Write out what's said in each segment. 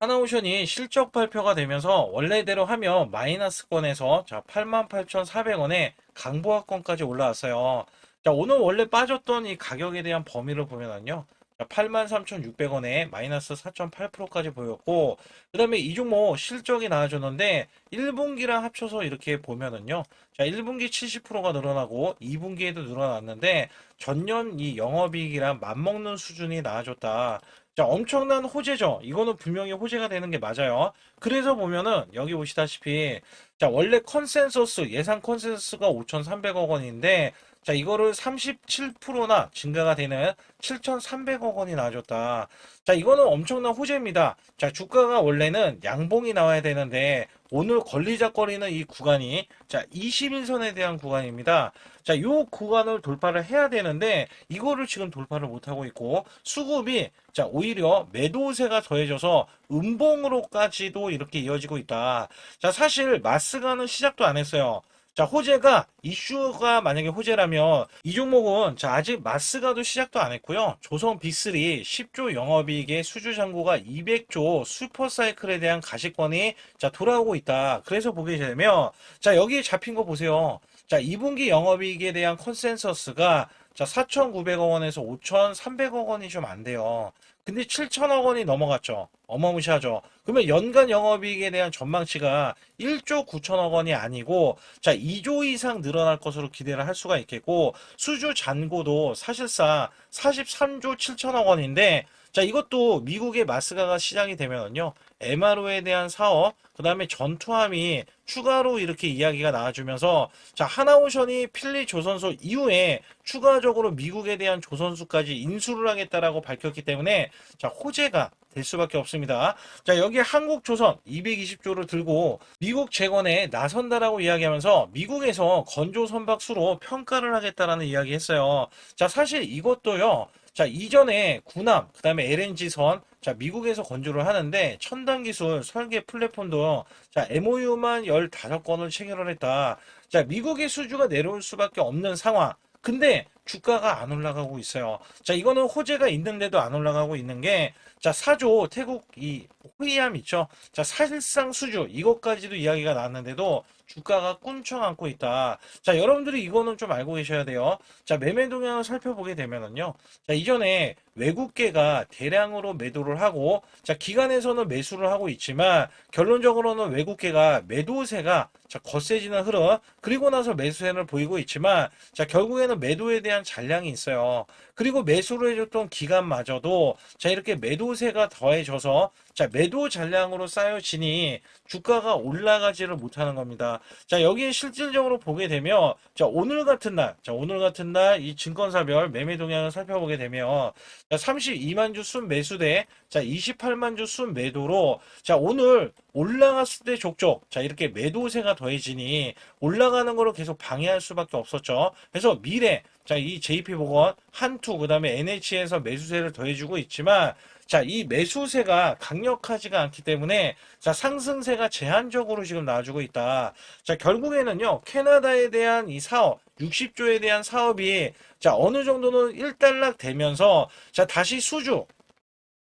하나오션이 실적 발표가 되면서 원래대로 하면 마이너스권에서 자 88,400원에 강보합권까지 올라왔어요. 자, 오늘 원래 빠졌던 이 가격에 대한 범위를 보면은요. 자, 83,600원에 마이너스 4.8%까지 보였고, 그 다음에 이 종목 실적이 나와줬는데 1분기랑 합쳐서 이렇게 보면은요. 자, 1분기 70%가 늘어나고 2분기에도 늘어났는데 전년 이 영업이익이랑 맞먹는 수준이 나와줬다. 자, 엄청난 호재죠. 이거는 분명히 호재가 되는 게 맞아요. 그래서 보면은 여기 보시다시피 자, 원래 컨센서스 예상 컨센서스가 5,300억 원인데 자, 이거를 37%나 증가가 되는 7,300억 원이 나와줬다. 자, 이거는 엄청난 호재입니다. 자, 주가가 원래는 양봉이 나와야 되는데 오늘 걸리적거리는 이 구간이 자, 20일선에 대한 구간입니다. 자, 요 구간을 돌파를 해야 되는데 이거를 지금 돌파를 못하고 있고 수급이 자, 오히려 매도세가 더해져서 음봉으로까지도 이렇게 이어지고 있다. 자, 사실 마스가는 시작도 안 했어요. 자, 호재가, 이슈가 만약에 호재라면, 이 종목은, 자, 아직 마스가도 시작도 안 했고요. 조선 빅3 10조 영업이익의 수주 잔고가 200조 슈퍼사이클에 대한 가시권이, 자, 돌아오고 있다. 그래서 보게 되면, 자, 여기에 잡힌 거 보세요. 자, 2분기 영업이익에 대한 컨센서스가, 자, 4,900억 원에서 5,300억 원이 좀 안 돼요. 근데 7천억 원이 넘어갔죠. 어마무시하죠. 그러면 연간 영업이익에 대한 전망치가 1조 9천억 원이 아니고 자 2조 이상 늘어날 것으로 기대를 할 수가 있겠고 수주 잔고도 사실상 43조 7천억 원인데 자 이것도 미국의 마스가가 시작이 되면은요 MRO에 대한 사업 그 다음에 전투함이 추가로 이렇게 이야기가 나와주면서 자 하나오션이 필리 조선소 이후에 추가적으로 미국에 대한 조선수까지 인수를 하겠다라고 밝혔기 때문에 자 호재가 될 수밖에 없습니다. 자 여기 한국조선 220조를 들고 미국 재건에 나선다라고 이야기하면서 미국에서 건조 선박수로 평가를 하겠다라는 이야기 했어요. 자 사실 이것도요. 자 이전에 군함 그다음에 LNG선 자 미국에서 건조를 하는데 첨단 기술 설계 플랫폼도 자 MOU만 15건을 체결을 했다. 자 미국의 수주가 내려올 수밖에 없는 상황. 근데 주가가 안 올라가고 있어요. 자, 이거는 호재가 있는데도 안 올라가고 있는 게, 자, 사조, 태국 이 호위함 있죠? 자, 사실상 수주, 이것까지도 이야기가 나왔는데도 주가가 꾼청 안고 있다. 자, 여러분들이 이거는 좀 알고 계셔야 돼요. 자, 매매 동향을 살펴보게 되면은요. 자, 이전에 외국계가 대량으로 매도를 하고, 자, 기관에서는 매수를 하고 있지만, 결론적으로는 외국계가 매도세가 자, 거세지는 흐름, 그리고 나서 매수세를 보이고 있지만, 자, 결국에는 매도에 대한 잔량이 있어요. 그리고 매수를 해줬던 기간마저도, 자, 이렇게 매도세가 더해져서, 자, 매도 잔량으로 쌓여지니 주가가 올라가지를 못하는 겁니다. 자, 여기에 실질적으로 보게 되면, 자, 오늘 같은 날, 자, 오늘 같은 날 이 증권사별 매매 동향을 살펴보게 되면, 자, 32만 주 순 매수대, 자, 28만 주 순 매도로, 자, 오늘 올라갔을 때 족족, 자, 이렇게 매도세가 더해지니 올라가는 거를 계속 방해할 수밖에 없었죠. 그래서 미래, 자, 이 JP보건, 한투, 그 다음에 NH에서 매수세를 더해주고 있지만, 자, 이 매수세가 강력하지가 않기 때문에, 자, 상승세가 제한적으로 지금 나와주고 있다. 자, 결국에는요, 캐나다에 대한 이 사업, 60조에 대한 사업이, 자, 어느 정도는 일단락 되면서, 자, 다시 수주,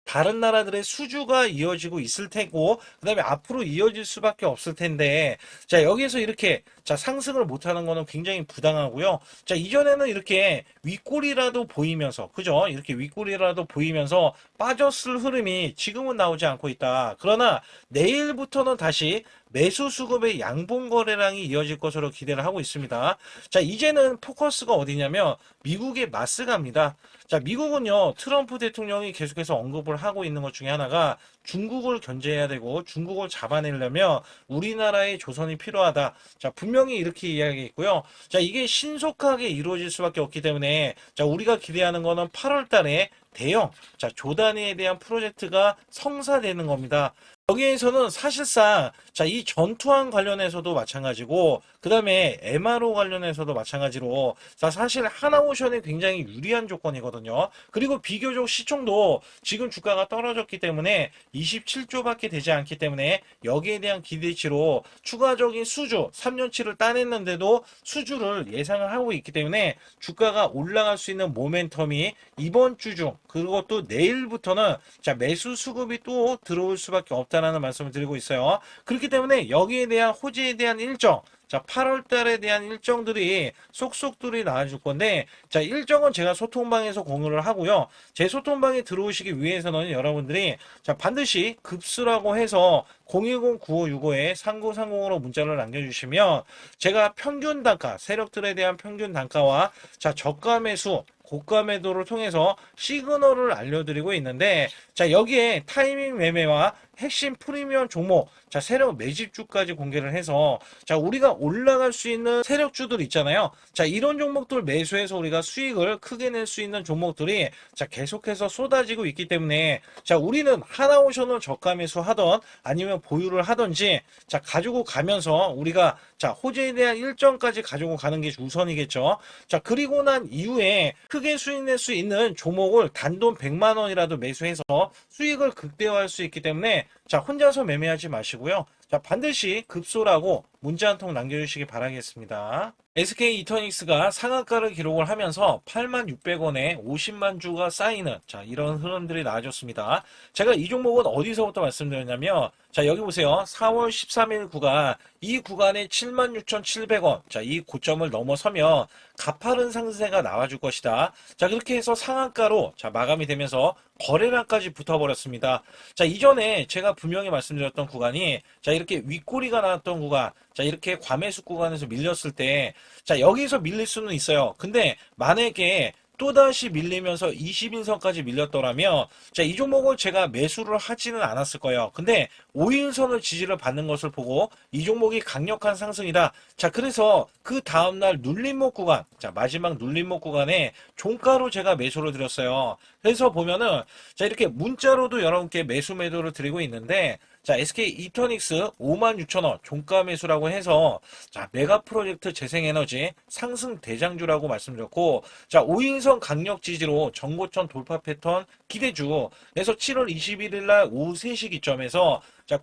다른 나라들의 수주가 이어지고 있을 테고 그다음에 앞으로 이어질 수밖에 없을 텐데 자 여기에서 이렇게 자 상승을 못하는 거는 굉장히 부당하고요. 자 이전에는 이렇게 윗골이라도 보이면서 그죠? 이렇게 윗골이라도 보이면서 빠졌을 흐름이 지금은 나오지 않고 있다. 그러나 내일부터는 다시 매수 수급의 양봉 거래량이 이어질 것으로 기대를 하고 있습니다. 자 이제는 포커스가 어디냐면 미국의 마스가입니다. 자, 미국은요, 트럼프 대통령이 계속해서 언급을 하고 있는 것 중에 하나가 중국을 견제해야 되고 중국을 잡아내려면 우리나라의 조선이 필요하다. 자, 분명히 이렇게 이야기했고요. 자, 이게 신속하게 이루어질 수밖에 없기 때문에 자, 우리가 기대하는 거는 8월 달에 대형, 자, 조단위에 대한 프로젝트가 성사되는 겁니다. 여기에서는 사실상 자, 이 전투항 관련해서도 마찬가지고 그다음에 MRO 관련해서도 마찬가지로 자, 사실 하나오션이 굉장히 유리한 조건이거든요. 그리고 비교적 시총도 지금 주가가 떨어졌기 때문에 27조밖에 되지 않기 때문에 여기에 대한 기대치로 추가적인 수주 3년치를 따냈는데도 수주를 예상을 하고 있기 때문에 주가가 올라갈 수 있는 모멘텀이 이번 주 중 그리고 또 내일부터는 자, 매수 수급이 또 들어올 수밖에 없다라는 말씀을 드리고 있어요. 그렇기 때문에 여기에 대한 호재에 대한 일정 자, 8월 달에 대한 일정들이 속속들이 나와줄 건데, 자, 일정은 제가 소통방에서 공유를 하고요. 제 소통방에 들어오시기 위해서는 여러분들이, 자, 반드시 급수라고 해서 010-9565-3930으로 문자를 남겨주시면, 제가 평균 단가, 세력들에 대한 평균 단가와, 자, 저가 매수, 고가 매도를 통해서 시그널을 알려드리고 있는데, 자, 여기에 타이밍 매매와 핵심 프리미엄 종목, 자, 세력 매집주까지 공개를 해서, 자, 우리가 올라갈 수 있는 세력주들 있잖아요. 자, 이런 종목들 매수해서 우리가 수익을 크게 낼 수 있는 종목들이, 자, 계속해서 쏟아지고 있기 때문에, 자, 우리는 하나오션을 저가 매수하던, 아니면 보유를 하던지, 자, 가지고 가면서 우리가, 자, 호재에 대한 일정까지 가지고 가는 게 우선이겠죠. 자, 그리고 난 이후에 크게 수익 낼 수 있는 종목을 단돈 100만 원이라도 매수해서 수익을 극대화할 수 있기 때문에 자, 혼자서 매매하지 마시고요. 자, 반드시 급소라고 문자 한 통 남겨주시기 바라겠습니다. SK 이터닉스가 상한가를 기록을 하면서 86,600원에 50만 주가 쌓이는 자, 이런 흐름들이 나와줬습니다. 제가 이 종목은 어디서부터 말씀드렸냐면 자, 여기 보세요. 4월 13일 구간 이 구간에 76,700원 자, 이 고점을 넘어서면 가파른 상승세가 나와줄 것이다. 자, 그렇게 해서 상한가로 자, 마감이 되면서 거래량까지 붙어버렸습니다. 자, 이전에 제가 분명히 말씀드렸던 구간이 자, 이렇게 윗꼬리가 나왔던 구간 자, 이렇게 과매수 구간에서 밀렸을 때 자, 여기서 밀릴 수는 있어요. 근데 만약에 또다시 밀리면서 20인선까지 밀렸더라면 자, 이 종목을 제가 매수를 하지는 않았을 거예요. 근데 5일선을 지지를 받는 것을 보고 이 종목이 강력한 상승이다. 자, 그래서 그 다음날 눌림목 구간 자, 마지막 눌림목 구간에 종가로 제가 매수를 드렸어요. 그래서 보면은 자, 이렇게 문자로도 여러분께 매수 매도를 드리고 있는데 자, SK 이터닉스 56,000원 종가 매수라고 해서 자, 메가 프로젝트 재생에너지 상승 대장주라고 말씀드렸고 자, 5일선 강력 지지로 정고점 돌파 패턴 기대주. 그래서 7월 21일 날 오후 3시 기점에서 자,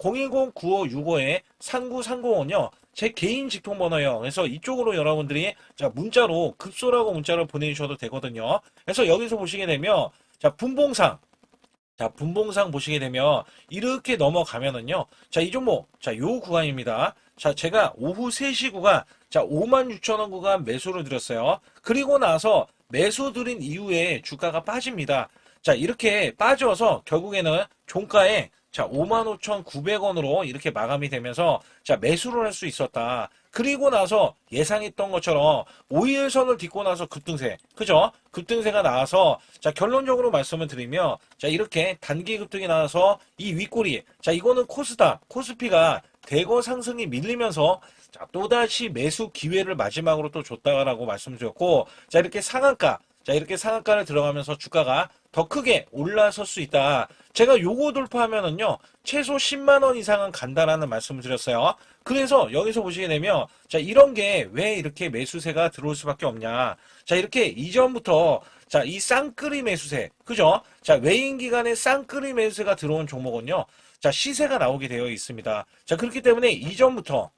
010-9565-3930은요. 제 개인 직통 번호예요. 그래서 이쪽으로 여러분들이 자, 문자로 급소라고 문자를 보내주셔도 되거든요. 그래서 여기서 보시게 되면 자, 분봉상 자, 분봉상 보시게 되면 이렇게 넘어가면은요. 자, 이 종목 자, 요 구간입니다. 자, 제가 오후 3시 구간 자, 56,000원 구간 매수를 드렸어요. 그리고 나서 매수 드린 이후에 주가가 빠집니다. 자, 이렇게 빠져서 결국에는 종가에 자, 55,900원으로 이렇게 마감이 되면서 자, 매수를 할 수 있었다. 그리고 나서 예상했던 것처럼 5일선을 딛고 나서 급등세. 그죠? 급등세가 나와서 자, 결론적으로 말씀을 드리면 자, 이렇게 단기 급등이 나와서 이 윗꼬리. 자, 이거는 코스닥, 코스피가 대거 상승이 밀리면서 자, 또다시 매수 기회를 마지막으로 또 줬다라고 말씀드렸고 자, 이렇게 상한가. 자, 이렇게 상한가를 들어가면서 주가가 더 크게 올라설 수 있다. 제가 요거 돌파하면은요, 최소 10만원 이상은 간다라는 말씀을 드렸어요. 그래서 여기서 보시게 되면, 자, 이런 게 왜 이렇게 매수세가 들어올 수밖에 없냐. 자, 이렇게 이전부터, 자, 이 쌍끌이 매수세. 그죠? 자, 외인 기간에 쌍끌이 매수세가 들어온 종목은요, 자, 시세가 나오게 되어 있습니다. 자, 그렇기 때문에 이전부터,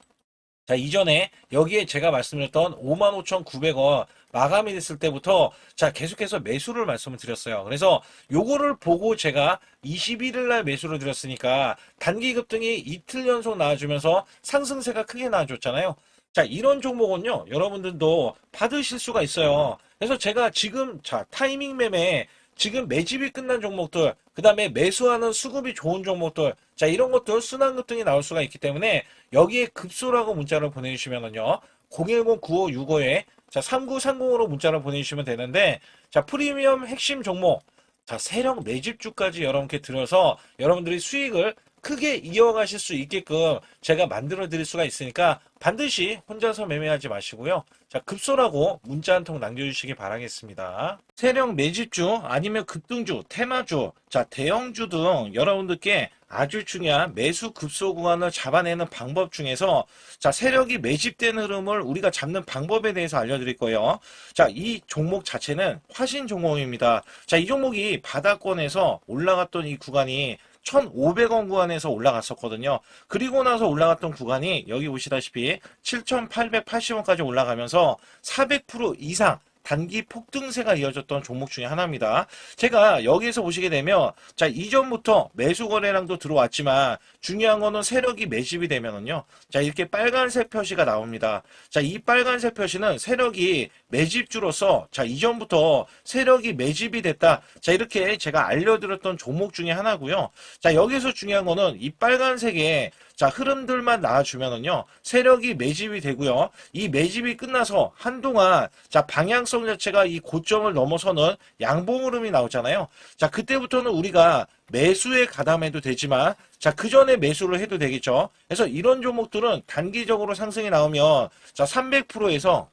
자, 이전에 여기에 제가 말씀드렸던 55,900원 마감이 됐을 때부터 자, 계속해서 매수를 말씀을 드렸어요. 그래서 요거를 보고 제가 21일 날 매수를 드렸으니까 단기 급등이 이틀 연속 나와주면서 상승세가 크게 나와줬잖아요. 자, 이런 종목은요, 여러분들도 받으실 수가 있어요. 그래서 제가 지금 자, 타이밍 매매 지금 매집이 끝난 종목들, 그 다음에 매수하는 수급이 좋은 종목들, 자, 이런 것들 순환급등이 나올 수가 있기 때문에 여기에 급소라고 문자를 보내주시면은요, 010-9565에 자, 3930으로 문자를 보내주시면 되는데, 자, 프리미엄 핵심 종목, 자, 세력 매집주까지 여러분께 들어서 여러분들이 수익을 크게 이어가실 수 있게끔 제가 만들어 드릴 수가 있으니까 반드시 혼자서 매매하지 마시고요. 자, 급소라고 문자 한 통 남겨주시기 바라겠습니다. 세력 매집주 아니면 급등주, 테마주, 자, 대형주 등 여러분들께 아주 중요한 매수 급소 구간을 잡아내는 방법 중에서 자, 세력이 매집된 흐름을 우리가 잡는 방법에 대해서 알려드릴 거예요. 자, 이 종목 자체는 화신 종목입니다. 자, 이 종목이 바닥권에서 올라갔던 이 구간이 1,500원 구간에서 올라갔었거든요. 그리고 나서 올라갔던 구간이 여기 보시다시피 7,880원까지 올라가면서 400% 이상 단기 폭등세가 이어졌던 종목 중에 하나입니다. 제가 여기에서 보시게 되면 자, 이전부터 매수 거래량도 들어왔지만 중요한 거는 세력이 매집이 되면은요. 자, 이렇게 빨간색 표시가 나옵니다. 자, 이 빨간색 표시는 세력이 매집주로서 자, 이전부터 세력이 매집이 됐다. 자, 이렇게 제가 알려드렸던 종목 중에 하나고요. 자, 여기서 중요한 거는 이 빨간색에 자, 흐름들만 나와주면은요, 세력이 매집이 되고요. 이 매집이 끝나서 한동안, 자, 방향성 자체가 이 고점을 넘어서는 양봉 흐름이 나오잖아요. 자, 그때부터는 우리가 매수에 가담해도 되지만, 자, 그 전에 매수를 해도 되겠죠. 그래서 이런 종목들은 단기적으로 상승이 나오면, 자, 300%에서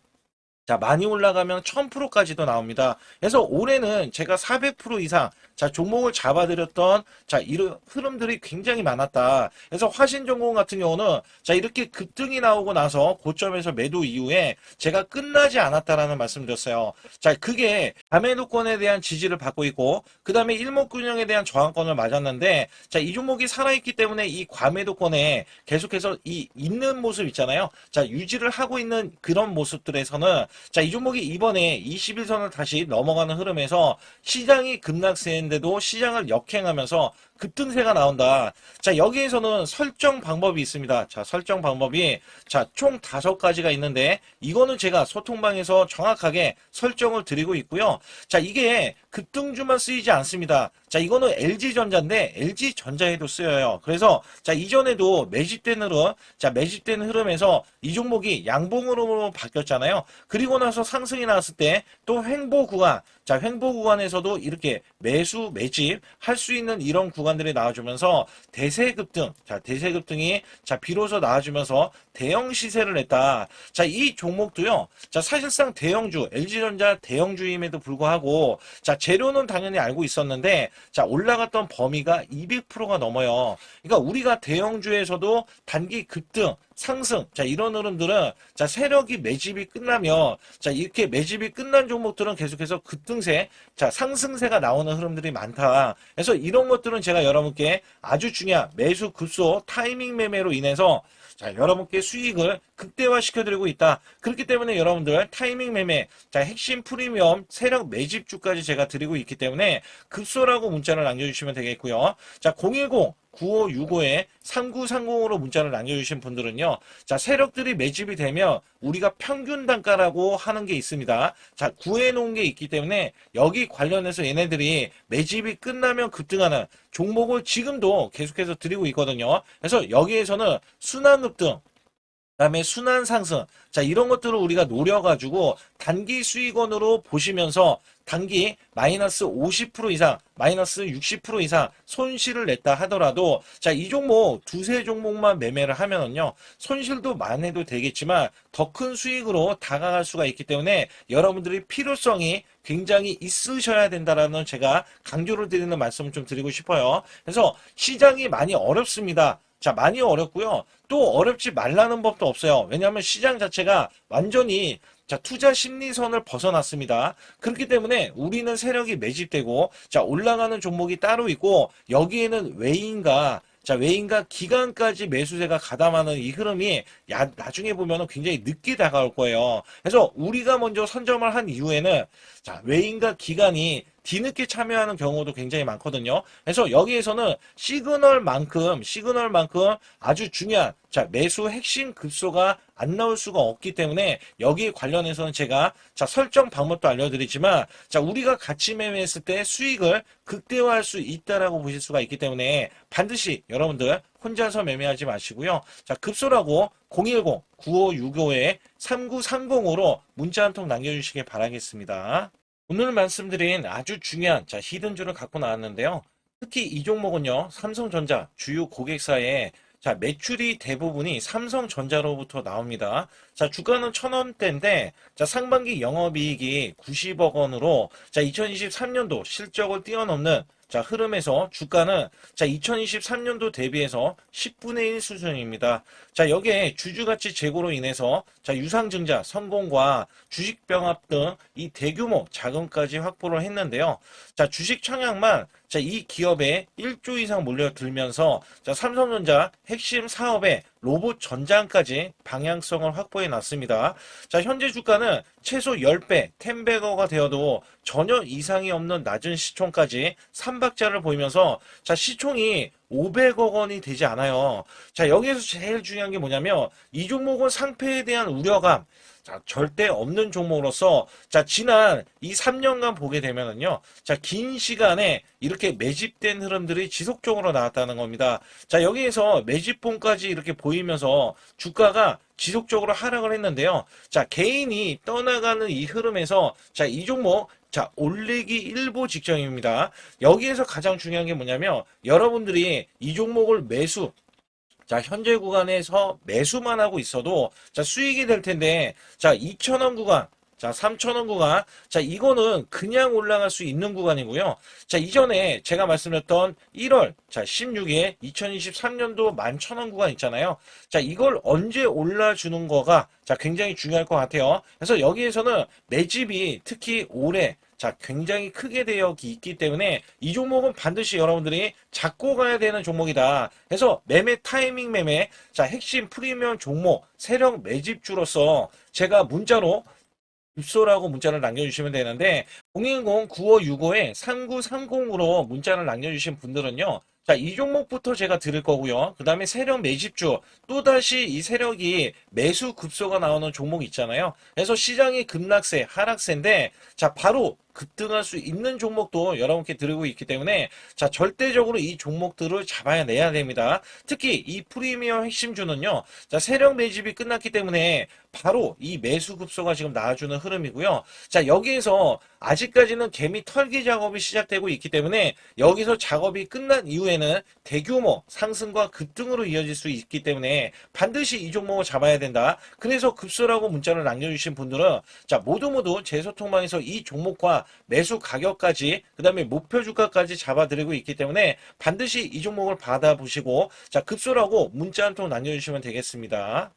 자, 많이 올라가면 1000%까지도 나옵니다. 그래서 올해는 제가 400% 이상, 자, 종목을 잡아드렸던, 자, 이런 흐름들이 굉장히 많았다. 그래서 화신전공 같은 경우는, 자, 이렇게 급등이 나오고 나서 고점에서 매도 이후에 제가 끝나지 않았다라는 말씀 드렸어요. 자, 그게 감매도권에 대한 지지를 받고 있고, 그 다음에 일목균형에 대한 저항권을 맞았는데, 자, 이 종목이 살아있기 때문에 이 과매도권에 계속해서 이 있는 모습 있잖아요. 자, 유지를 하고 있는 그런 모습들에서는 자, 이 종목이 이번에 21선을 다시 넘어가는 흐름에서 시장이 급락세인데도 시장을 역행하면서 급등세가 나온다. 자, 여기에서는 설정 방법이 있습니다. 자, 설정 방법이 자, 총 5가지가 있는데 이거는 제가 소통방에서 정확하게 설정을 드리고 있고요. 자, 이게 급등주만 쓰이지 않습니다. 자, 이거는 LG전자인데 LG전자에도 쓰여요. 그래서 자, 이전에도 매집된 흐름, 자, 매집된 흐름에서 이 종목이 양봉 흐름으로 바뀌었잖아요. 그리고 나서 상승이 나왔을 때 또 횡보 구간, 자, 횡보 구간에서도 이렇게 매수, 매집 할 수 있는 이런 구간들이 나와주면서 대세급등, 자, 대세급등이 자, 비로소 나와주면서 대형 시세를 냈다. 자, 이 종목도요, 자, 사실상 대형주, LG전자 대형주임에도 불구하고, 자, 재료는 당연히 알고 있었는데, 자, 올라갔던 범위가 200%가 넘어요. 그러니까 우리가 대형주에서도 단기 급등, 상승, 자, 이런 흐름들은, 자, 세력이 매집이 끝나면, 자, 이렇게 매집이 끝난 종목들은 계속해서 급등세, 자, 상승세가 나오는 흐름들이 많다. 그래서 이런 것들은 제가 여러분께 아주 중요한 매수 급소 타이밍 매매로 인해서 자, 여러분께 수익을 극대화시켜드리고 있다. 그렇기 때문에 여러분들 타이밍 매매, 자, 핵심 프리미엄 세력 매집주까지 제가 드리고 있기 때문에 급소라고 문자를 남겨주시면 되겠고요. 자, 010 9565-3930으로 문자를 남겨주신 분들은요. 자, 세력들이 매집이 되면 우리가 평균 단가라고 하는 게 있습니다. 자, 구해놓은 게 있기 때문에 여기 관련해서 얘네들이 매집이 끝나면 급등하는 종목을 지금도 계속해서 드리고 있거든요. 그래서 여기에서는 순환급등, 그다음에 순환 상승, 자, 이런 것들을 우리가 노려가지고 단기 수익원으로 보시면서 단기 마이너스 50% 이상, 마이너스 60% 이상 손실을 냈다 하더라도 자, 이 종목 두세 종목만 매매를 하면은요, 손실도 많아도 되겠지만 더 큰 수익으로 다가갈 수가 있기 때문에 여러분들이 필요성이 굉장히 있으셔야 된다라는 제가 강조를 드리는 말씀을 좀 드리고 싶어요. 그래서 시장이 많이 어렵습니다. 자, 많이 어렵고요. 또 어렵지 말라는 법도 없어요. 왜냐하면 시장 자체가 완전히 자, 투자 심리선을 벗어났습니다. 그렇기 때문에 우리는 세력이 매집되고 자, 올라가는 종목이 따로 있고 여기에는 외인과 자, 외인과 기관까지 매수세가 가담하는 이 흐름이 나중에 보면은 굉장히 늦게 다가올 거예요. 그래서 우리가 먼저 선점을 한 이후에는 자, 외인과 기관이 뒤늦게 참여하는 경우도 굉장히 많거든요. 그래서 여기에서는 시그널만큼 아주 중요한 자, 매수 핵심 급소가 안 나올 수가 없기 때문에 여기에 관련해서는 제가 자, 설정 방법도 알려드리지만 자, 우리가 같이 매매했을 때 수익을 극대화할 수 있다라고 보실 수가 있기 때문에 반드시 여러분들 혼자서 매매하지 마시고요. 자, 급소라고 010-9565-3930으로 문자 한 통 남겨주시길 바라겠습니다. 오늘 말씀드린 아주 중요한 자, 히든주를 갖고 나왔는데요. 특히 이 종목은요, 삼성전자 주요 고객사의 자, 매출이 대부분이 삼성전자로부터 나옵니다. 자, 주가는 1,000원대인데, 자, 상반기 영업이익이 90억 원으로, 자, 2023년도 실적을 뛰어넘는 자, 흐름에서 주가는 자, 2023년도 대비해서 10분의 1 수준입니다. 자, 여기에 주주가치 제고로 인해서 자, 유상증자 성공과 주식병합 등 이 대규모 자금까지 확보를 했는데요. 자, 주식 청약만 자, 이 기업에 1조 이상 몰려들면서 자, 삼성전자 핵심 사업의 로봇 전장까지 방향성을 확보해 놨습니다. 자, 현재 주가는 최소 10배, 10배거가 되어도 전혀 이상이 없는 낮은 시총까지 3박자를 보이면서 자, 시총이 500억 원이 되지 않아요. 자, 여기에서 제일 중요한 게 뭐냐면 이 종목은 상패에 대한 우려감 자, 절대 없는 종목으로서 자, 지난 이 3년간 보게 되면은요. 자, 긴 시간에 이렇게 매집된 흐름들이 지속적으로 나왔다는 겁니다. 자, 여기에서 매집봉까지 이렇게 보이면서 주가가 지속적으로 하락을 했는데요. 자, 개인이 떠나가는 이 흐름에서 자, 이 종목 자, 올리기 일보 직전입니다. 여기에서 가장 중요한 게 뭐냐면 여러분들이 이 종목을 매수 자, 현재 구간에서 매수만 하고 있어도 자, 수익이 될 텐데 자, 2,000원 구간 자, 3,000원 구간. 자, 이거는 그냥 올라갈 수 있는 구간이고요. 자, 이전에 제가 말씀드렸던 1월, 자, 16일 2023년도 11,000원 구간 있잖아요. 자, 이걸 언제 올라주는 거가 자, 굉장히 중요할 것 같아요. 그래서 여기에서는 매집이 특히 올해 자, 굉장히 크게 되어 있기 때문에 이 종목은 반드시 여러분들이 잡고 가야 되는 종목이다. 그래서 매매 타이밍 매매, 자, 핵심 프리미엄 종목, 세력 매집주로서 제가 문자로 입소라고 문자를 남겨주시면 되는데 010-9565-3930으로 문자를 남겨주신 분들은요. 자, 이 종목부터 제가 드릴 거고요. 그 다음에 세력 매집주, 또다시 이 세력이 매수 급소가 나오는 종목 있잖아요. 그래서 시장이 급락세, 하락세인데, 자, 바로 급등할 수 있는 종목도 여러분께 드리고 있기 때문에, 자, 절대적으로 이 종목들을 잡아내야 됩니다. 특히 이 프리미엄 핵심주는요, 자, 세력 매집이 끝났기 때문에 바로 이 매수 급소가 지금 나와주는 흐름이고요. 자, 여기에서 아직까지는 개미 털기 작업이 시작되고 있기 때문에 여기서 작업이 끝난 이후에는 대규모 상승과 급등으로 이어질 수 있기 때문에 반드시 이 종목을 잡아야 된다. 그래서 급소라고 문자를 남겨주신 분들은 자, 모두 제 소통방에서 이 종목과 매수 가격까지 그 다음에 목표 주가까지 잡아드리고 있기 때문에 반드시 이 종목을 받아보시고 자, 급소라고 문자 한 통 남겨주시면 되겠습니다.